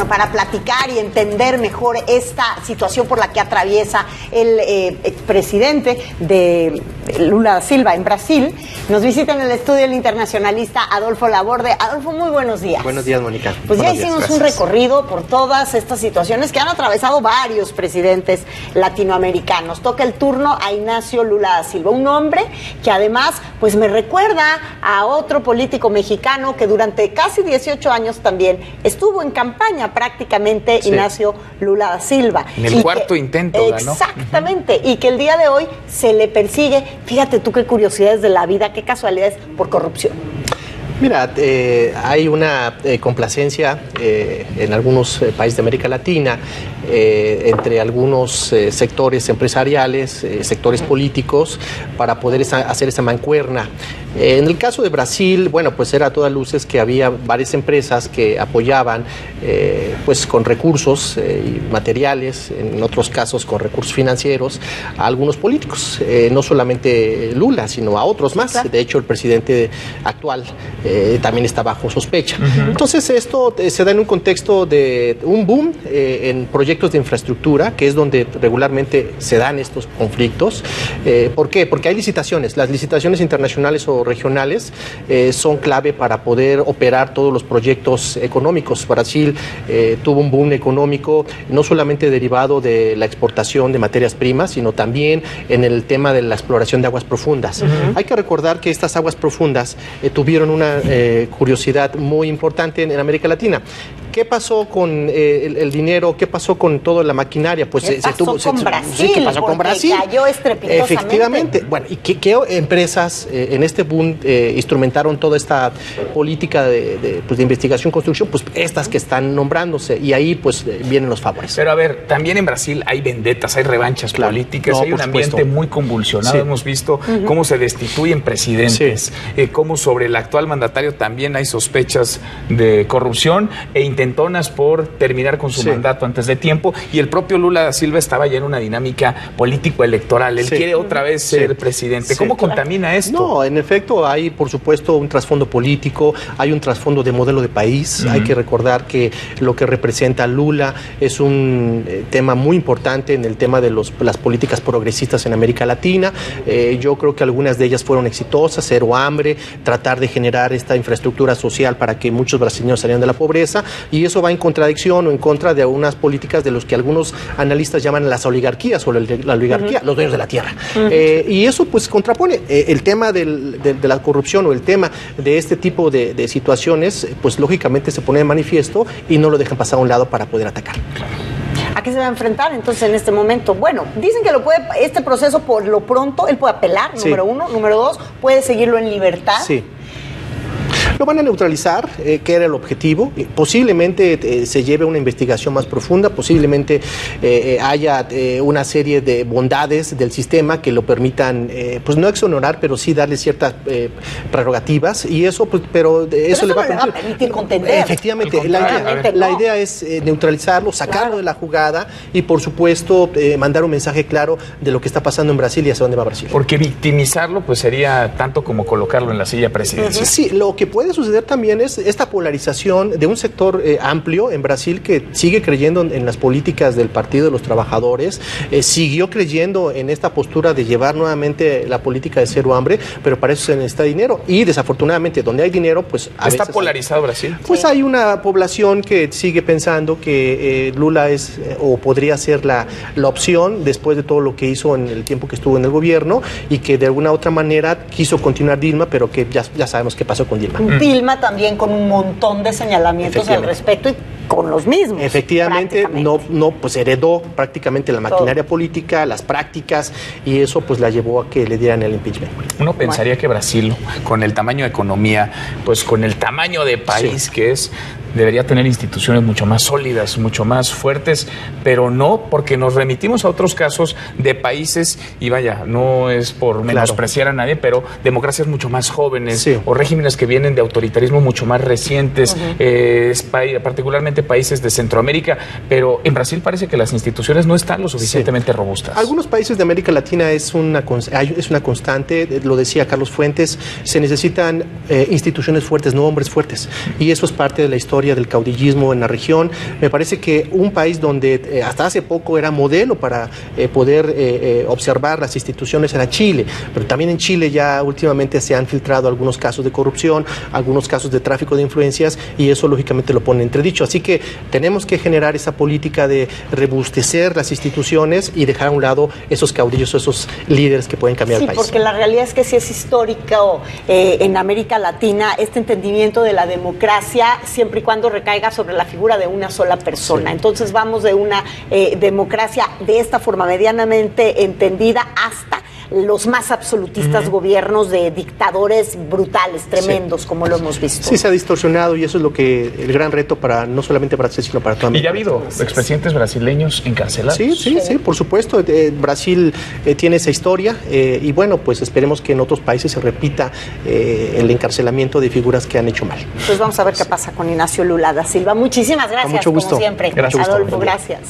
para platicar y entender mejor esta situación por la que atraviesa el expresidente de Lula da Silva en Brasil. Nos visita en el estudio el internacionalista Adolfo Laborde. Adolfo, muy buenos días. Buenos días, Mónica. Pues buenos ya hicimos días, un recorrido por todas estas situaciones que han atravesado varios presidentes latinoamericanos. Toca el turno a Ignacio Lula da Silva, un hombre que además pues me recuerda a otro político mexicano que durante casi 18 años también estuvo en campaña prácticamente, sí. Ignacio Lula da Silva. En el cuarto intento ganó. Exactamente, y que el día de hoy se le persigue, fíjate tú qué curiosidades de la vida, qué casualidades, por corrupción. Mira, hay una complacencia en algunos países de América Latina, entre algunos sectores empresariales, sectores políticos, para poder hacer esa mancuerna. En el caso de Brasil, bueno, pues era a todas luces que había varias empresas que apoyaban pues con recursos y materiales, en otros casos con recursos financieros, a algunos políticos, no solamente Lula, sino a otros más. Claro. De hecho, el presidente actual también está bajo sospecha. Entonces, esto se da en un contexto de un boom en proyectos de infraestructura, que es donde regularmente se dan estos conflictos. ¿Por qué? Porque hay licitaciones. Las licitaciones internacionales o regionales son clave para poder operar todos los proyectos económicos. Brasil tuvo un boom económico no solamente derivado de la exportación de materias primas, sino también en el tema de la exploración de aguas profundas. Hay que recordar que estas aguas profundas tuvieron una curiosidad muy importante en América Latina. ¿Qué pasó con el dinero? ¿Qué pasó con toda la maquinaria? Pues ¿Qué pasó con Brasil? ¿Qué pasó con Brasil? Cayó estrepitosamente. Efectivamente. Bueno, ¿y qué empresas en este boom instrumentaron toda esta política de investigación y construcción? Pues estas que están nombrándose, y ahí pues vienen los favores. Pero a ver, también en Brasil hay vendetas, hay revanchas políticas, hay un ambiente muy convulsionado. Sí. Hemos visto cómo se destituyen presidentes, cómo sobre el actual mandatario también hay sospechas de corrupción e intentonas por terminar con su mandato antes de tiempo, y el propio Lula da Silva estaba ya en una dinámica político-electoral. Él quiere otra vez ser presidente. ¿Cómo contamina esto? No, en efecto hay, por supuesto, un trasfondo político, hay un trasfondo de modelo de país. Hay que recordar que lo que representa Lula es un tema muy importante en el tema de las políticas progresistas en América Latina. Yo creo que algunas de ellas fueron exitosas: cero hambre, tratar de generar esta infraestructura social para que muchos brasileños salieran de la pobreza, y eso va en contradicción o en contra de algunas políticas de los que algunos analistas llaman las oligarquías o la oligarquía, los dueños de la tierra. Y eso pues contrapone el tema de la corrupción, o el tema de este tipo de situaciones, pues lógicamente se pone de manifiesto y no lo dejan pasar a un lado para poder atacar. ¿A qué se va a enfrentar entonces en este momento? Bueno, dicen que este proceso por lo pronto, él puede apelar, número uno. Número dos, puede seguirlo en libertad. Sí. Lo van a neutralizar, que era el objetivo. Posiblemente se lleve una investigación más profunda, posiblemente haya una serie de bondades del sistema que lo permitan, pues no exonerar, pero sí darle ciertas prerrogativas, y eso, pues, pero eso le va a permitir contender. Efectivamente, la idea es neutralizarlo, sacarlo de la jugada, y por supuesto mandar un mensaje claro de lo que está pasando en Brasil y hacia dónde va Brasil. Porque victimizarlo pues sería tanto como colocarlo en la silla presidencial. Sí, lo que puede suceder también es esta polarización de un sector amplio en Brasil que sigue creyendo en las políticas del Partido de los Trabajadores, siguió creyendo en esta postura de llevar nuevamente la política de cero hambre, pero para eso se necesita dinero, y desafortunadamente donde hay dinero, pues a ¿Está veces polarizado Brasil? Pues hay una población que sigue pensando que Lula es o podría ser la opción después de todo lo que hizo en el tiempo que estuvo en el gobierno, y que de alguna otra manera quiso continuar Dilma, pero que ya sabemos qué pasó con Dilma. Dilma también con un montón de señalamientos al respecto y con los mismos. Efectivamente, no, pues heredó prácticamente la maquinaria política, las prácticas, y eso pues la llevó a que le dieran el impeachment. Uno pensaría que Brasil, con el tamaño de economía, pues con el tamaño de país que es, debería tener instituciones mucho más sólidas, mucho más fuertes, pero no, porque nos remitimos a otros casos de países, y vaya, no es por menospreciar a nadie, pero democracias mucho más jóvenes, o regímenes que vienen de autoritarismo mucho más recientes, particularmente principalmente países de Centroamérica, pero en Brasil parece que las instituciones no están lo suficientemente robustas. Algunos países de América Latina es una constante, lo decía Carlos Fuentes, se necesitan instituciones fuertes, no hombres fuertes, y eso es parte de la historia del caudillismo en la región. Me parece que un país donde hasta hace poco era modelo para poder observar las instituciones era Chile, pero también en Chile ya últimamente se han filtrado algunos casos de corrupción, algunos casos de tráfico de influencias, y eso lógicamente lo pone entredicho. Así que tenemos que generar esa política de robustecer las instituciones y dejar a un lado esos caudillos, esos líderes que pueden cambiar el país. Sí, porque la realidad es que sí es histórico en América Latina este entendimiento de la democracia, siempre y cuando recaiga sobre la figura de una sola persona. Sí. Entonces vamos de una democracia de esta forma medianamente entendida hasta los más absolutistas gobiernos de dictadores brutales, tremendos, como lo hemos visto. Sí, se ha distorsionado, y eso es lo que el gran reto para no solamente Brasil, sino para toda América. ¿Y ya ha habido expresidentes brasileños encarcelados? Sí, por supuesto. Brasil tiene esa historia, y bueno, pues esperemos que en otros países se repita el encarcelamiento de figuras que han hecho mal. Pues vamos a ver qué pasa con Ignacio Lula da Silva. Muchísimas gracias, con mucho gusto. Como siempre. Gracias. Adolfo, gracias.